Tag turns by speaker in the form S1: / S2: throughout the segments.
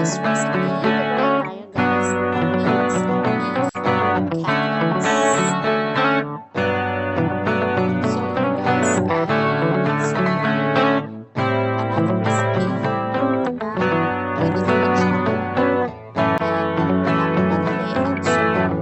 S1: today's recipe, gagawin tayo guys ng mixed beef carrots. So yun guys, so another recipe na pwede nyo i-try. And napakadali at sobrang sarap.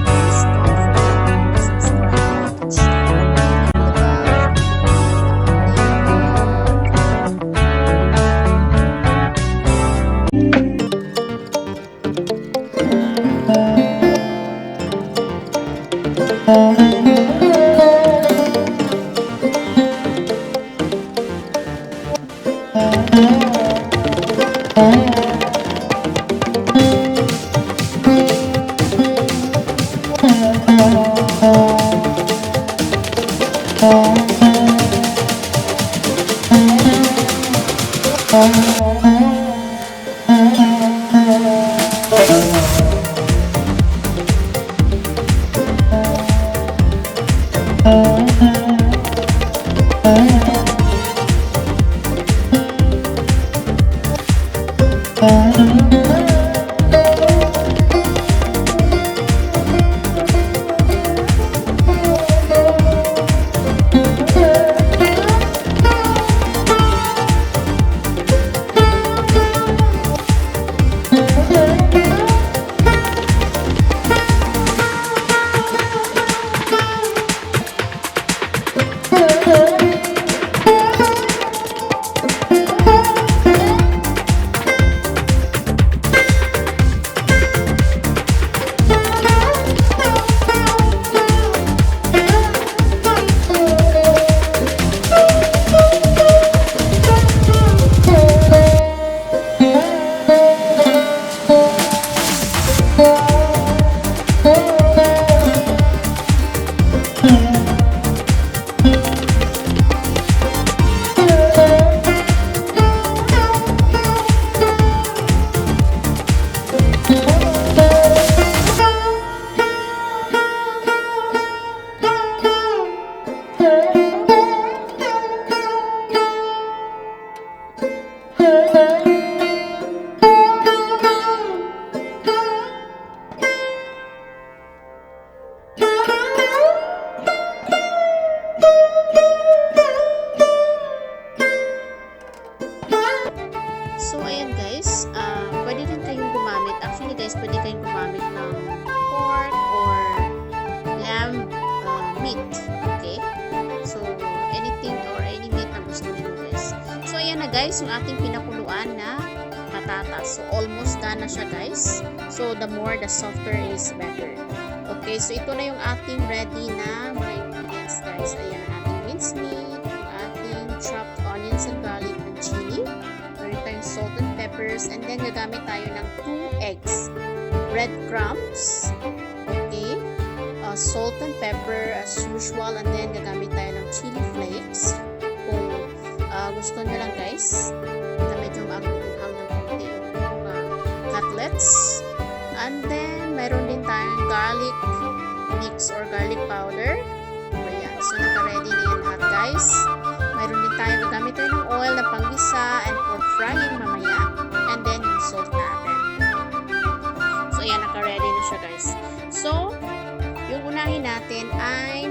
S1: Please don't forget to subscribe to share and love. So, ayan guys, pwede din kayong gumamit. Actually guys, pwede kayong gumamit ng pork or lamb meat. Okay? So, anything or any meat na gusto niyo guys. So, ayan na guys, yung ating pinakuluan na patatas. So, almost done na siya guys. So, the more, the softer is better. Okay, so ito na yung ating ready na mga ingredients guys. Ayan ang ating mincemeat, yung ating chopped onions and garlic and chili. Salt and peppers, and then gagamit tayo ng 2 eggs, breadcrumbs, okay, salt and pepper as usual, and then gagamit tayo ng chili flakes kung gusto nyo lang guys na medyo maanghang ng konti yung cutlets, and then mayroon din tayong garlic mix or garlic powder. Ayan, so naka-ready na yan lahat guys. Mayroon din tayo, gagamit tayo ng oil na panggisa and for frying mamaya, and then yung salt natin. So ayan, naka-ready na siya guys. So, yung unahin natin ay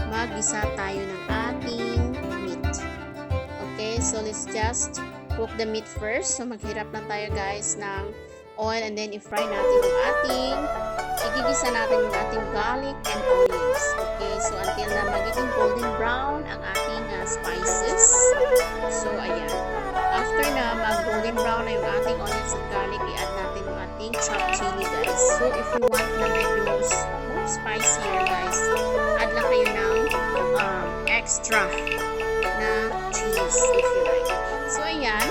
S1: mag-gisa tayo ng ating meat. Okay, so let's just cook the meat first. So maghirap lang tayo guys ng oil, and then i-fry natin yung ating, igigisa natin yung ating garlic and onions. Okay, so until na magiging golden brown ang ating spices. So ayan, after na mag-golden brown na yung ating onions and garlic, i-add natin yung ating chopped chili guys. So if you want na medyo more spicier guys, add lang kayo ng extra na cheese if you like. So ayan,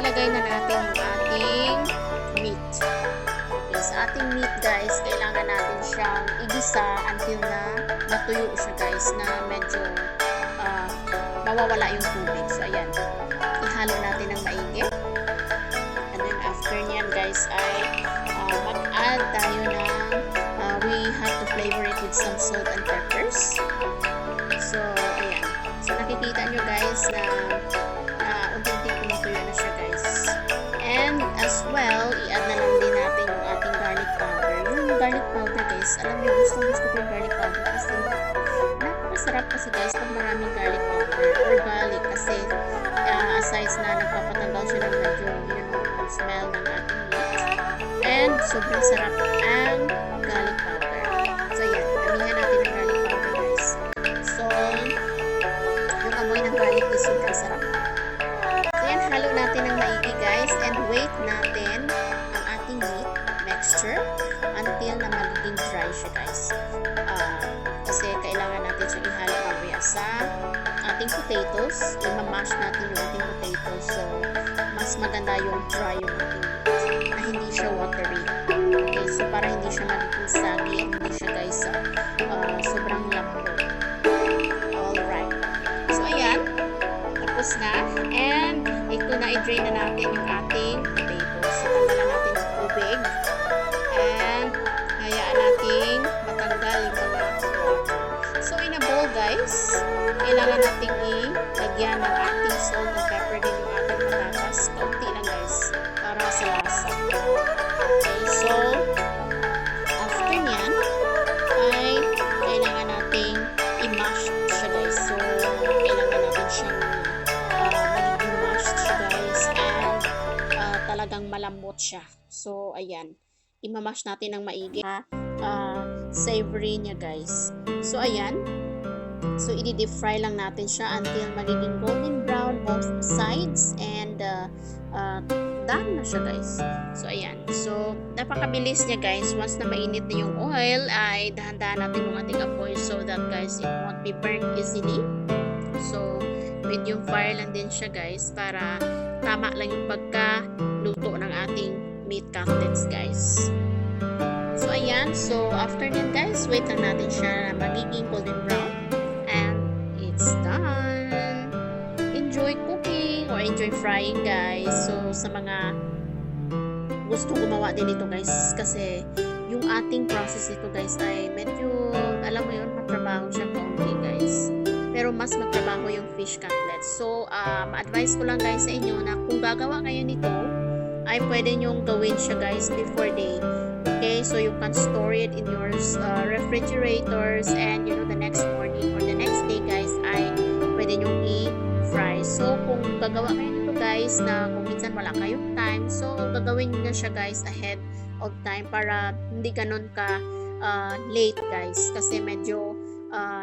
S1: ilagay na natin yung ating meat. Okay, sa ating meat guys, kailangan natin siyang igisa until na matuyo siya guys, na medyo mawawala yung tubig. So ayan, ihalo natin ng maigi, and then after niyan guys ay mag-add tayo ng we have to flavor it with some salt and peppers. So ayan, so nakikita nyo guys na unti-unti tumutuyo na siya guys. gusto ko yung garlic powder kasi napakasarap kasi guys pag maraming garlic powder or garlic kasi aside na nagpapatanggal siya ng medyo yung smell ng ating meat. And sobrang sarap ang garlic powder. So yan, damihan natin ng garlic powder guys. So, yung amoy ng garlic is sobrang sarap. So yan, halo natin ng maigi guys and wait natin ang ating meat mixture until na magiging dry siya guys. Kasi kailangan natin siyang ihalo mamaya sa ating potatoes. I-mash natin yung ating potatoes. So, mas maganda yung dry yung ating meat na hindi siya watery. Okay, so para hindi siya magiging saggy at hindi siya guys sobrang lambot. Alright. So, ayan. Tapos na. And, ito na i-drain na natin yung ating potatoes. So, tanggalan natin yung tubig. And, hayaan natin matanggal yung mga water. So, in a bowl guys, kailangan natin ilagyan ng ating salt and pepper din yung ating patatas. Kaunti lang guys, para sa lasa. Okay, so, after nyan, ay kailangan natin i-mash siya guys. So, kailangan natin siyang magiging mashed siya guys and talagang malambot siya. So, ayan. I-mash natin ng maigi. Savory niya guys. So, ayan. So, i-deep fry lang natin siya until magiging golden brown both sides and done na siya guys. So, ayan. So, napakabilis niya guys. Once na mainit na yung oil, ay dahan-dahan natin yung ating apoy so that guys, it won't be burnt easily. So, medium fire lang din siya guys para tama lang yung pagkaluto ng ating meat cutlets guys. So, ayan. So, after nyan guys, wait lang natin siya na magiging golden brown. And, it's done. Enjoy cooking or enjoy frying guys. So, sa mga gusto gumawa din ito guys, kasi yung ating process ito guys ay medyo, alam mo yun, matrabaho siya kaunti guys. Pero mas matrabaho yung fish cutlets. So, ma-advise ko lang guys sa inyo na kung gagawa kayo nito, ay pwede nyong gawin siya guys before day. Okay, so you can store it in your refrigerators and you know the next morning or the next day guys ay pwede nyong i-fry. So kung gagawa kayo nito guys na kung minsan wala kayong time, so gagawin nyo na siya guys ahead of time para hindi ganun ka late guys, kasi medyo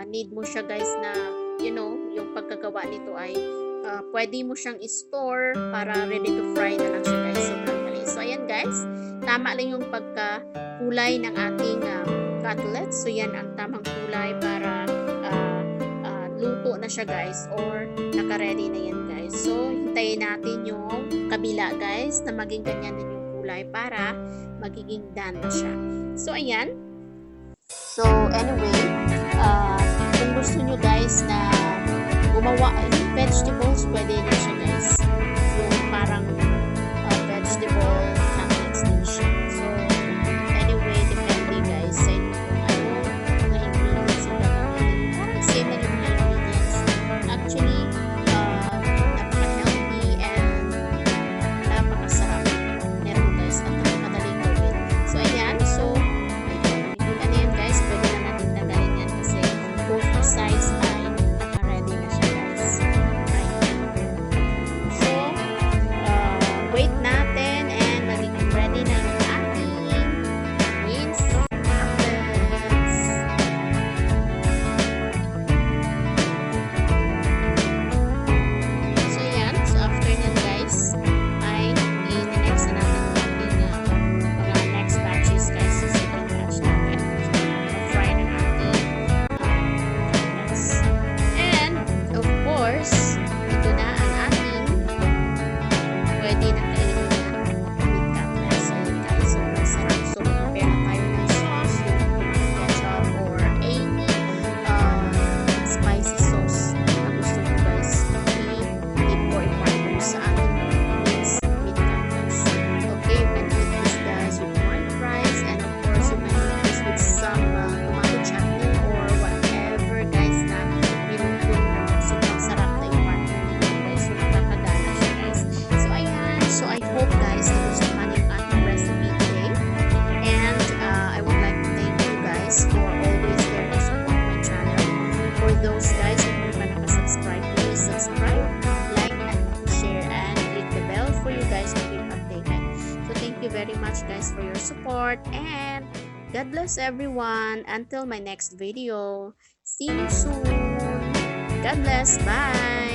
S1: need mo siya guys na you know yung pagkagawa nito ay pwede mo siyang i-store para ready to fry na lang siya guys. Sobrang dali. So ayan guys, tama lang yung pagkakulay ng ating cutlets. So yan ang tamang kulay para luto na siya guys or naka-ready na yan guys. So hintayin natin yung kabila guys na maging ganyan din yung kulay para magiging done na siya. So ayan. So anyway, kung gusto nyo guys na gumawa yung vegetables, pwede na siya guys. Yung parang vegetable cutlets din siya. So, anyway, depende guys sa inyo kung ano mga ingredients yung gagawin. Parang same na yung mga ingredients. Actually, napaka-healthy and napakasarap nito guys at napakadaling gawin. So, ayan. So, nakikita na yan guys. Pwede na natin tagalin yan kasi both sides ay naka-ready na siya guys. Ayan. So, Thank you very much guys for your support, and God bless everyone. Until my next video. See you soon. God bless. Bye.